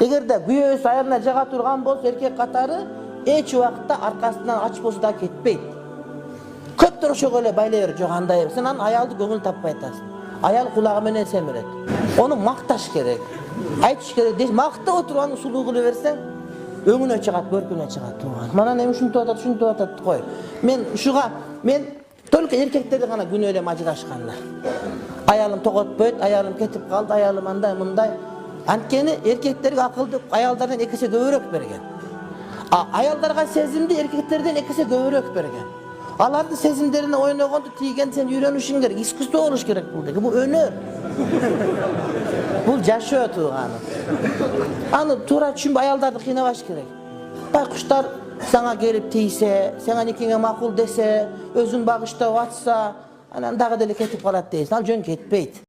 Эгерде күйөөсү аялына жага турган болсо, эркек катары эч убакта аркасынан ач болсо да кетпейт. Көптөр ошого эле байлай бер, жок андай. Сен анын аялды көңүл таппай атасың. Аял кулагы менен семирет. Onu макташ керек. Айтыш керек. Мактап отуруп аны сулуу кылып берсең, өңүнө чыгат, көркүнө чыгат. Мана эми ушинтип атат, кой. Мен только эркектерди гана күнөө элем ажырашканда. Аялым тоготпойт, аялым кетип калды, аялым андай мындай. Анткени эркектерге акылды аялдардан 2 эсе көбүрөөк берген. Аялдарга сезимди эркектерден 2 эсе көбүрөөк берген. Алардын сезимдерине ойногонду тийген сен үйрөнүшүң керек. Искусство болуш керек бул деги. Бул өнөр. Бул жашоо тууганы. Аны туура түшүнбөй аялдарды кыйнабаш керек. Байкуштар сага келип тийсе, сага никеңе макул десе, өзүн багыштап атса, анан дагы деле кетип калат дейсиң. Ал жөн кетпейт.